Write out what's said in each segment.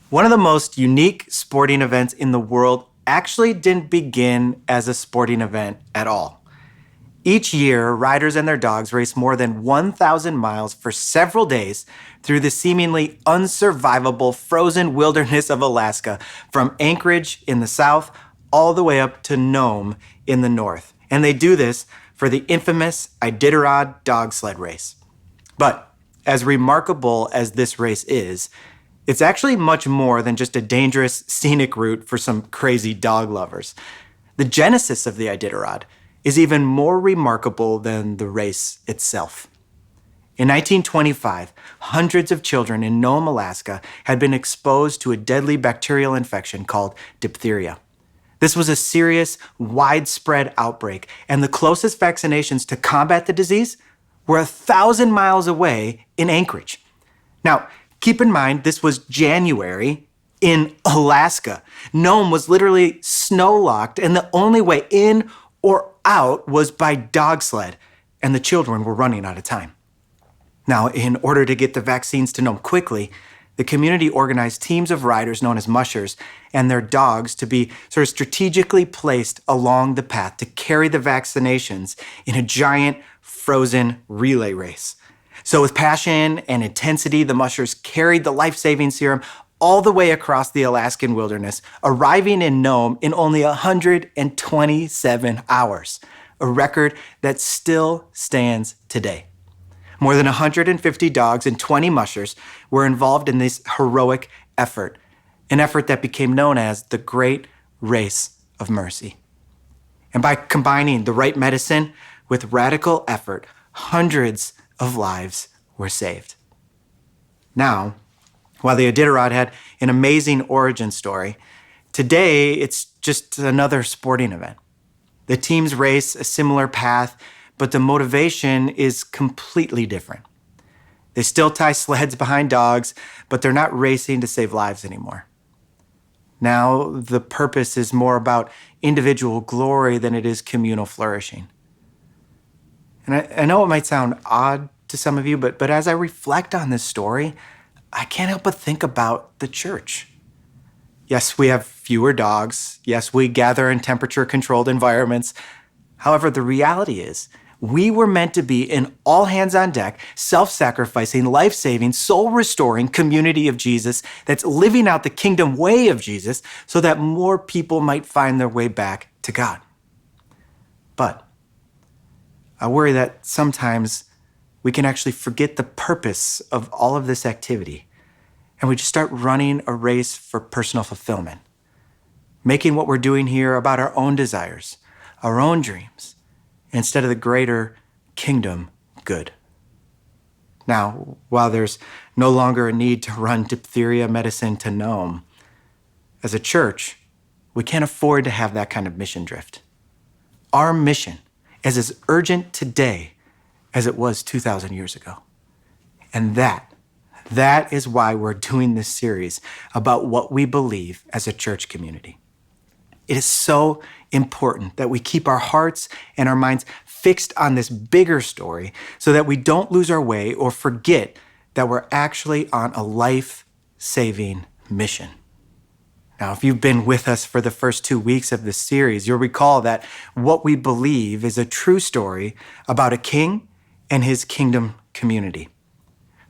One of the most unique sporting events in the world actually didn't begin as a sporting event at all. Each year, riders and their dogs race more than 1,000 miles for several days through the seemingly unsurvivable frozen wilderness of Alaska, from Anchorage in the south all the way up to Nome in the north. And they do this for the infamous Iditarod dog sled race. But as remarkable as this race is, it's actually much more than just a dangerous scenic route for some crazy dog lovers. The genesis of the Iditarod is even more remarkable than the race itself. In 1925, hundreds of children in Nome, Alaska had been exposed to a deadly bacterial infection called diphtheria. This was a serious, widespread outbreak, and the closest vaccinations to combat the disease were 1,000 miles away in Anchorage. Now, keep in mind, this was January in Alaska. Nome was literally snow-locked, and the only way in or out was by dog sled, and the children were running out of time. Now, in order to get the vaccines to Nome quickly, the community organized teams of riders known as mushers and their dogs to be sort of strategically placed along the path to carry the vaccinations in a giant frozen relay race. So with passion and intensity, the mushers carried the life-saving serum all the way across the Alaskan wilderness, arriving in Nome in only 127 hours, a record that still stands today. More than 150 dogs and 20 mushers were involved in this heroic effort, an effort that became known as the Great Race of Mercy. And by combining the right medicine with radical effort, hundreds of lives were saved. Now, while the Iditarod had an amazing origin story, today it's just another sporting event. The teams race a similar path, but the motivation is completely different. They still tie sleds behind dogs, but they're not racing to save lives anymore. Now, the purpose is more about individual glory than it is communal flourishing. And I know it might sound odd to some of you, but as I reflect on this story, I can't help but think about the church. Yes, we have fewer dogs. Yes, we gather in temperature-controlled environments. However, the reality is, we were meant to be an all-hands-on-deck, self-sacrificing, life-saving, soul-restoring community of Jesus that's living out the kingdom way of Jesus so that more people might find their way back to God. But I worry that sometimes we can actually forget the purpose of all of this activity, and we just start running a race for personal fulfillment, making what we're doing here about our own desires, our own dreams, instead of the greater kingdom good. Now, while there's no longer a need to run diphtheria medicine to Nome, as a church, we can't afford to have that kind of mission drift. Our mission is as urgent today as it was 2,000 years ago. And that is why we're doing this series about what we believe as a church community. It is so important that we keep our hearts and our minds fixed on this bigger story so that we don't lose our way or forget that we're actually on a life-saving mission. Now, if you've been with us for the first 2 weeks of this series, you'll recall that what we believe is a true story about a king and his kingdom community.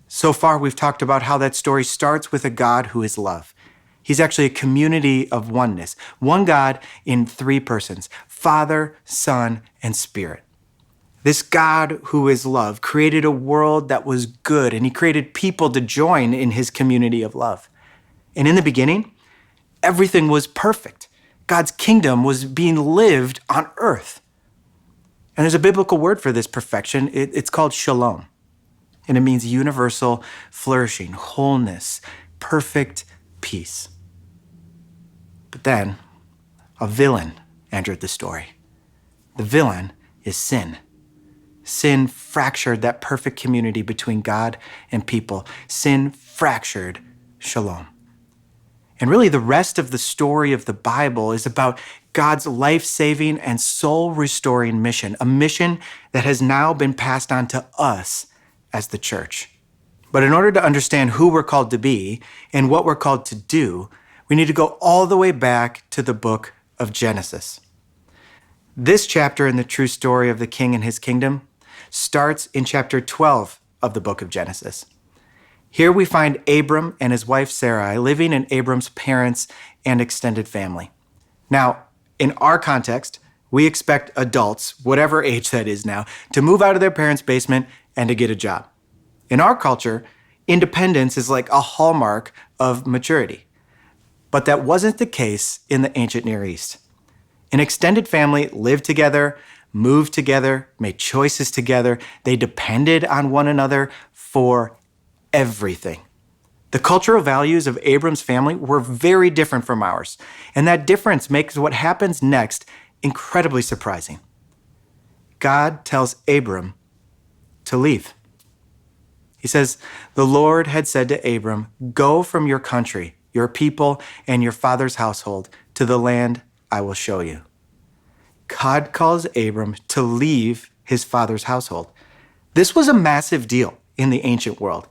So far, we've talked about how that story starts with a God who is love. He's actually a community of oneness, one God in three persons, Father, Son, and Spirit. This God who is love created a world that was good, and he created people to join in his community of love. And in the beginning, everything was perfect. God's kingdom was being lived on earth. And there's a biblical word for this perfection. It's called shalom. And it means universal flourishing, wholeness, perfect peace. But then a villain entered the story. The villain is sin. Sin fractured that perfect community between God and people. Sin fractured shalom. And really, the rest of the story of the Bible is about God's life-saving and soul-restoring mission, a mission that has now been passed on to us as the church. But in order to understand who we're called to be and what we're called to do, we need to go all the way back to the book of Genesis. This chapter in the true story of the king and his kingdom starts in chapter 12 of the book of Genesis. Here we find Abram and his wife Sarai living in Abram's parents and extended family. Now, in our context, we expect adults, whatever age that is now, to move out of their parents' basement and to get a job. In our culture, independence is like a hallmark of maturity. But that wasn't the case in the ancient Near East. An extended family lived together, moved together, made choices together. They depended on one another for everything. The cultural values of Abram's family were very different from ours, and that difference makes what happens next incredibly surprising. God tells Abram to leave. He says, "The Lord had said to Abram, 'Go from your country, your people, and your father's household to the land I will show you.'" God calls Abram to leave his father's household. This was a massive deal in the ancient world.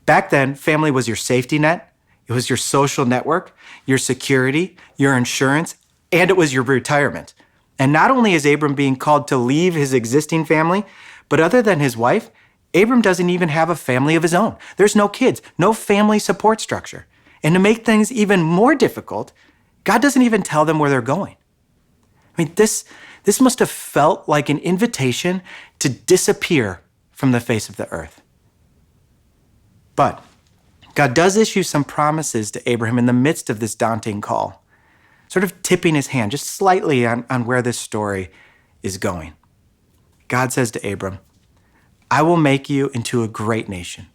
Back then, family was your safety net, it was your social network, your security, your insurance, and it was your retirement. And not only is Abram being called to leave his existing family, but other than his wife, Abram doesn't even have a family of his own. There's no kids, no family support structure. And to make things even more difficult, God doesn't even tell them where they're going. I mean, this must have felt like an invitation to disappear from the face of the earth. But God does issue some promises to Abraham in the midst of this daunting call, sort of tipping his hand just slightly on where this story is going. God says to Abram, "I will make you into a great nation.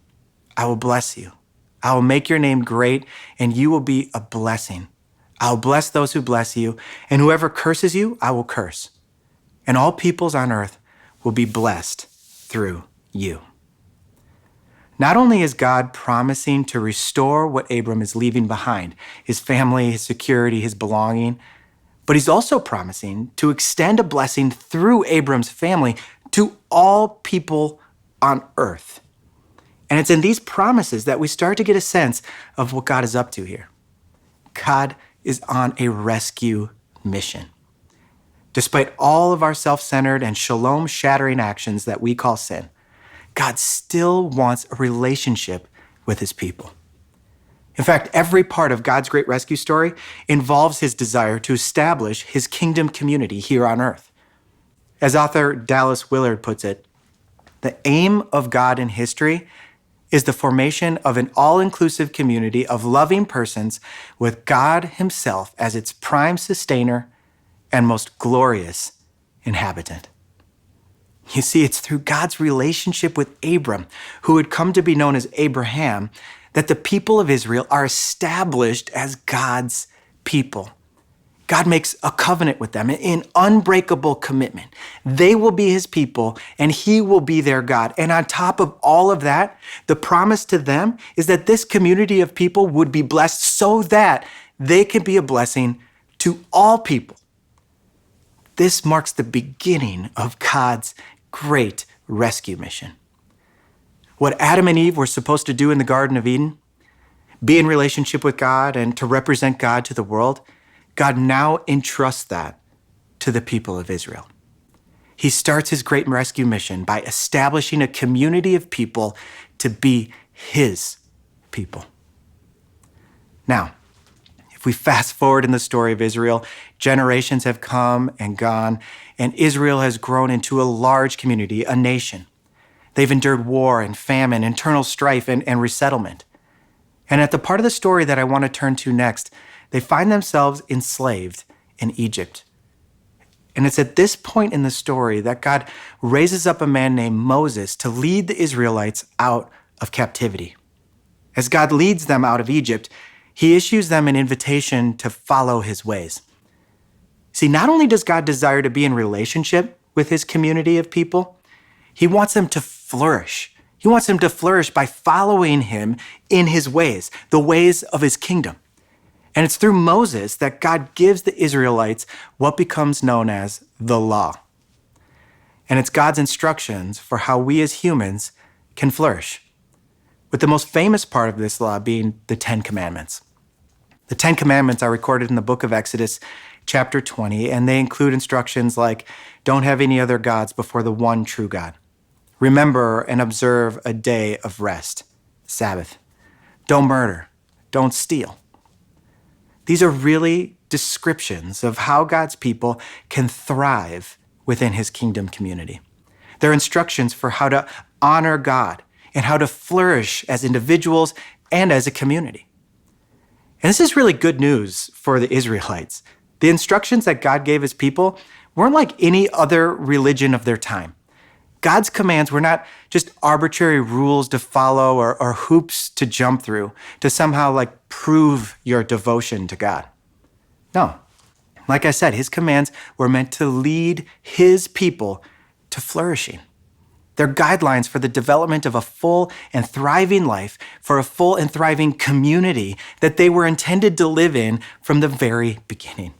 I will bless you. I will make your name great, and you will be a blessing. I will bless those who bless you, and whoever curses you, I will curse. And all peoples on earth will be blessed through you." Not only is God promising to restore what Abram is leaving behind, his family, his security, his belonging, but he's also promising to extend a blessing through Abram's family to all people on earth. And it's in these promises that we start to get a sense of what God is up to here. God is on a rescue mission. Despite all of our self-centered and shalom-shattering actions that we call sin, God still wants a relationship with his people. In fact, every part of God's great rescue story involves his desire to establish his kingdom community here on earth. As author Dallas Willard puts it, the aim of God in history is the formation of an all-inclusive community of loving persons with God himself as its prime sustainer and most glorious inhabitant. You see, it's through God's relationship with Abram, who had come to be known as Abraham, that the people of Israel are established as God's people. God makes a covenant with them, an unbreakable commitment. They will be his people, and he will be their God. And on top of all of that, the promise to them is that this community of people would be blessed so that they can be a blessing to all people. This marks the beginning of God's great rescue mission. What Adam and Eve were supposed to do in the Garden of Eden, be in relationship with God and to represent God to the world, God now entrusts that to the people of Israel. He starts his great rescue mission by establishing a community of people to be his people. Now, if we fast forward in the story of Israel, generations have come and gone, and Israel has grown into a large community, a nation. They've endured war and famine, internal strife, and resettlement. And at the part of the story that I want to turn to next, they find themselves enslaved in Egypt. And it's at this point in the story that God raises up a man named Moses to lead the Israelites out of captivity. As God leads them out of Egypt, he issues them an invitation to follow his ways. See, not only does God desire to be in relationship with his community of people, he wants them to flourish. He wants them to flourish by following him in his ways, the ways of his kingdom. And it's through Moses that God gives the Israelites what becomes known as the law. And it's God's instructions for how we as humans can flourish. with the most famous part of this law being the Ten Commandments. The Ten Commandments are recorded in the book of Exodus, chapter 20, and they include instructions like, don't have any other gods before the one true God. Remember and observe a day of rest, Sabbath. Don't murder. Don't steal. These are really descriptions of how God's people can thrive within his kingdom community. They're instructions for how to honor God and how to flourish as individuals and as a community. And this is really good news for the Israelites. The instructions that God gave his people weren't like any other religion of their time. God's commands were not just arbitrary rules to follow or hoops to jump through to somehow like prove your devotion to God. No, like I said, his commands were meant to lead his people to flourishing. They're guidelines for the development of a full and thriving life, for a full and thriving community that they were intended to live in from the very beginning.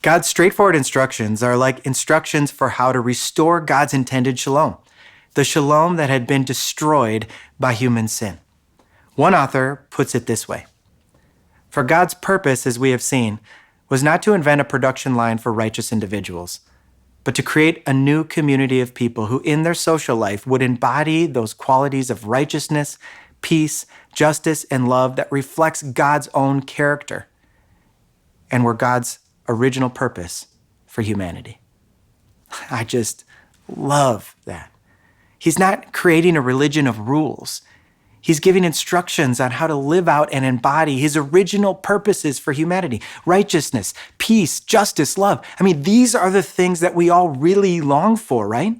God's straightforward instructions are like instructions for how to restore God's intended shalom, the shalom that had been destroyed by human sin. One author puts it this way: for God's purpose, as we have seen, was not to invent a production line for righteous individuals, but to create a new community of people who in their social life would embody those qualities of righteousness, peace, justice, and love that reflects God's own character and were God's original purpose for humanity. I just love that. He's not creating a religion of rules. He's giving instructions on how to live out and embody his original purposes for humanity: righteousness, peace, justice, love. I mean, these are the things that we all really long for, right?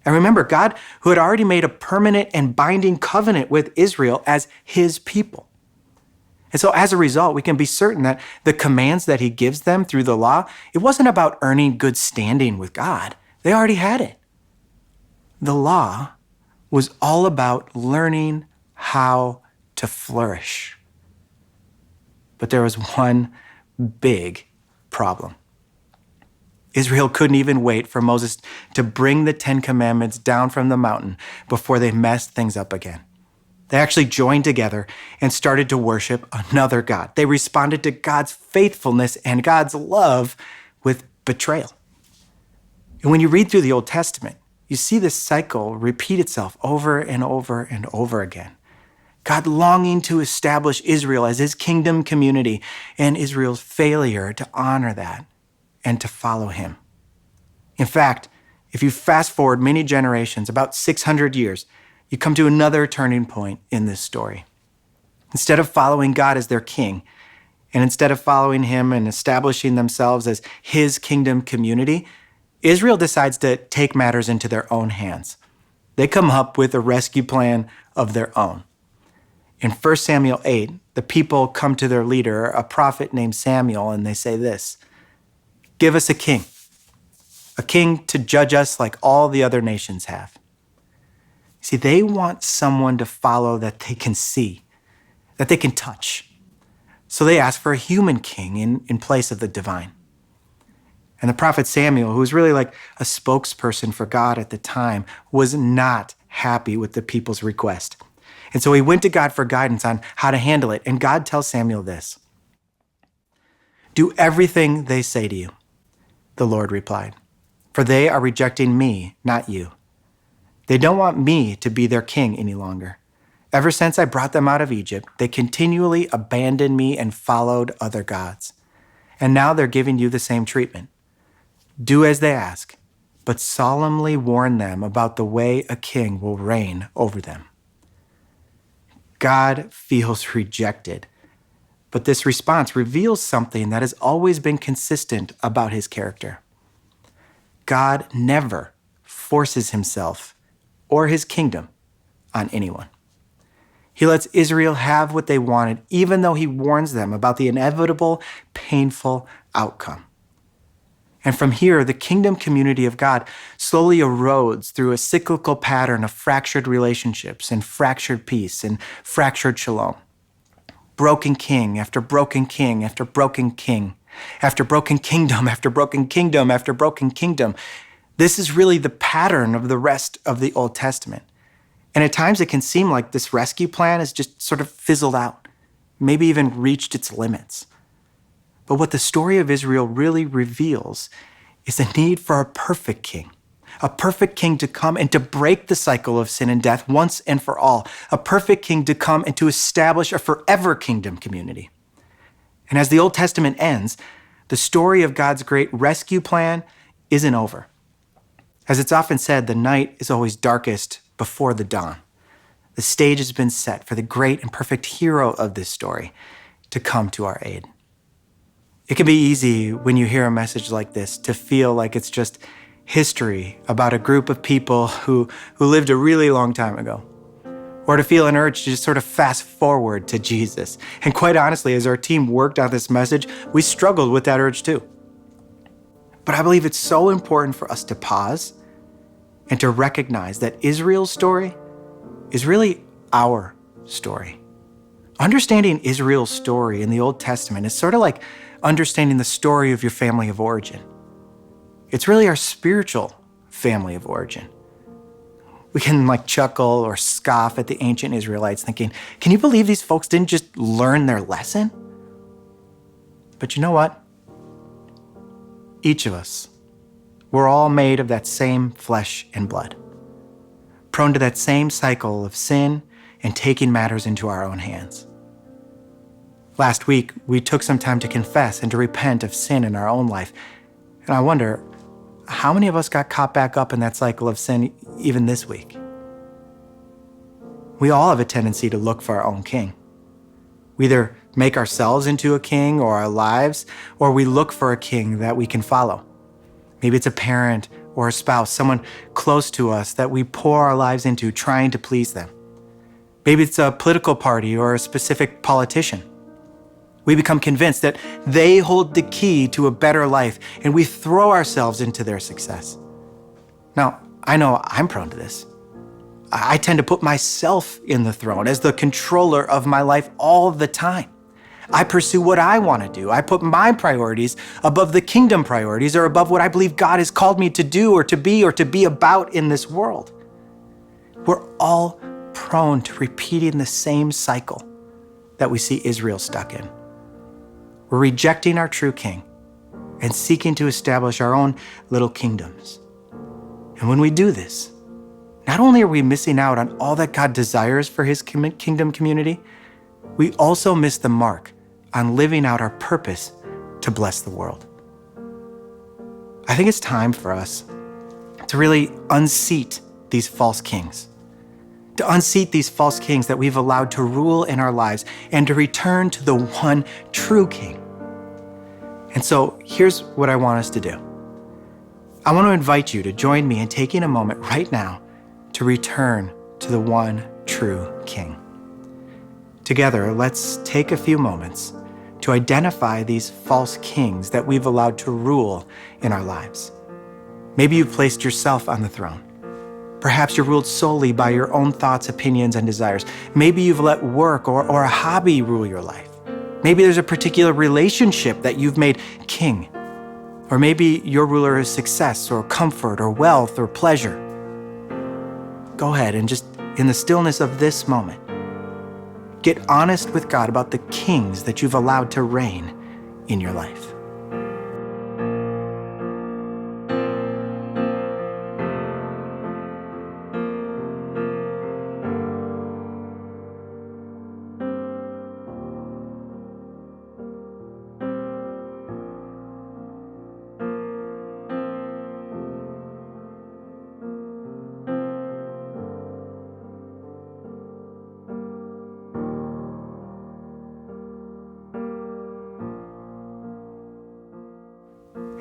And remember, God, who had already made a permanent and binding covenant with Israel as his people. And so as a result, we can be certain that the commands that he gives them through the law, it wasn't about earning good standing with God. They already had it. The law was all about learning how to flourish. But there was one big problem. Israel couldn't even wait for Moses to bring the Ten Commandments down from the mountain before they messed things up again. They actually joined together and started to worship another God. They responded to God's faithfulness and God's love with betrayal. And when you read through the Old Testament, you see this cycle repeat itself over and over and over again. God longing to establish Israel as his kingdom community, and Israel's failure to honor that and to follow him. In fact, if you fast forward many generations, about 600 years, you come to another turning point in this story. Instead of following God as their king, and instead of following him and establishing themselves as his kingdom community, Israel decides to take matters into their own hands. They come up with a rescue plan of their own. In 1 Samuel 8, the people come to their leader, a prophet named Samuel, and they say this: "Give us a king to judge us like all the other nations have." See, they want someone to follow that they can see, that they can touch. So they ask for a human king in place of the divine. And the prophet Samuel, who was really like a spokesperson for God at the time, was not happy with the people's request. And so he went to God for guidance on how to handle it. And God tells Samuel this: "Do everything they say to you," the Lord replied, "for they are rejecting me, not you. They don't want me to be their king any longer. Ever since I brought them out of Egypt, they continually abandoned me and followed other gods. And now they're giving you the same treatment. Do as they ask, but solemnly warn them about the way a king will reign over them." God feels rejected, but this response reveals something that has always been consistent about his character. God never forces himself or his kingdom on anyone. He lets Israel have what they wanted, even though he warns them about the inevitable, painful outcome. And from here, the kingdom community of God slowly erodes through a cyclical pattern of fractured relationships and fractured peace and fractured shalom. Broken king after broken king after broken king, after broken kingdom after broken kingdom after broken kingdom. This is really the pattern of the rest of the Old Testament. And at times it can seem like this rescue plan has just sort of fizzled out, maybe even reached its limits. But what the story of Israel really reveals is the need for a perfect king to come and to break the cycle of sin and death once and for all, a perfect king to come and to establish a forever kingdom community. And as the Old Testament ends, the story of God's great rescue plan isn't over. As it's often said, the night is always darkest before the dawn. The stage has been set for the great and perfect hero of this story to come to our aid. It can be easy when you hear a message like this to feel like it's just history about a group of people who lived a really long time ago, or to feel an urge to just sort of fast forward to Jesus. And quite honestly, as our team worked on this message, we struggled with that urge too. But I believe it's so important for us to pause and to recognize that Israel's story is really our story. Understanding Israel's story in the Old Testament is sort of like understanding the story of your family of origin. It's really our spiritual family of origin. We can chuckle or scoff at the ancient Israelites thinking, can you believe these folks didn't just learn their lesson? But you know what? Each of us, we're all made of that same flesh and blood, prone to that same cycle of sin and taking matters into our own hands. Last week, we took some time to confess and to repent of sin in our own life. And I wonder, how many of us got caught back up in that cycle of sin even this week? We all have a tendency to look for our own king. We either make ourselves into a king or our lives, or we look for a king that we can follow. Maybe it's a parent or a spouse, someone close to us that we pour our lives into trying to please them. Maybe it's a political party or a specific politician. We become convinced that they hold the key to a better life, and we throw ourselves into their success. Now, I know I'm prone to this. I tend to put myself in the throne as the controller of my life all the time. I pursue what I want to do. I put my priorities above the kingdom priorities or above what I believe God has called me to do or to be about in this world. We're all prone to repeating the same cycle that we see Israel stuck in. We're rejecting our true king and seeking to establish our own little kingdoms. And when we do this, not only are we missing out on all that God desires for his kingdom community, we also miss the mark on living out our purpose to bless the world. I think it's time for us to really unseat these false kings, to unseat these false kings that we've allowed to rule in our lives and to return to the one true king. And so here's what I want us to do. I want to invite you to join me in taking a moment right now to return to the one true king. Together, let's take a few moments to identify these false kings that we've allowed to rule in our lives. Maybe you've placed yourself on the throne. Perhaps you're ruled solely by your own thoughts, opinions, and desires. Maybe you've let work or a hobby rule your life. Maybe there's a particular relationship that you've made king. Or maybe your ruler is success or comfort or wealth or pleasure. Go ahead and just in the stillness of this moment, get honest with God about the kings that you've allowed to reign in your life.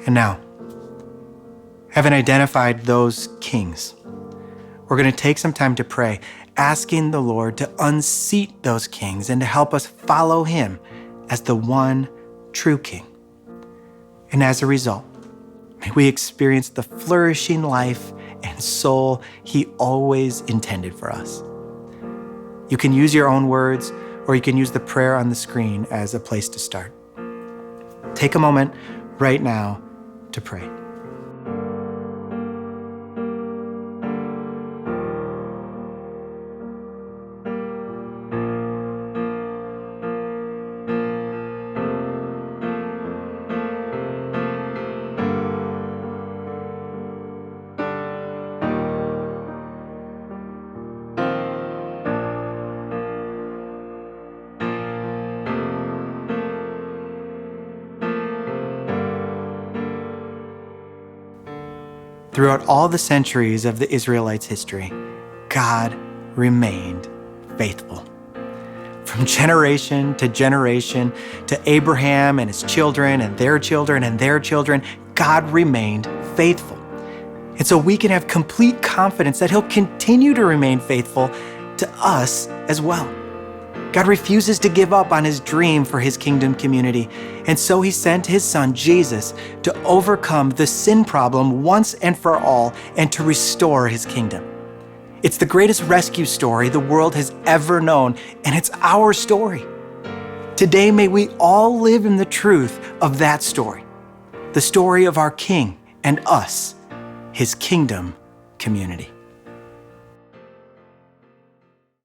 And now, having identified those kings, we're going to take some time to pray, asking the Lord to unseat those kings and to help us follow him as the one true king. And as a result, may we experience the flourishing life and soul he always intended for us. You can use your own words, or you can use the prayer on the screen as a place to start. Take a moment right now to pray. Throughout all the centuries of the Israelites' history, God remained faithful. From generation to Abraham and his children and their children and their children, God remained faithful. And so we can have complete confidence that he'll continue to remain faithful to us as well. God refuses to give up on his dream for his kingdom community. And so he sent his son, Jesus, to overcome the sin problem once and for all and to restore his kingdom. It's the greatest rescue story the world has ever known, and it's our story. Today, may we all live in the truth of that story, the story of our King and us, his kingdom community.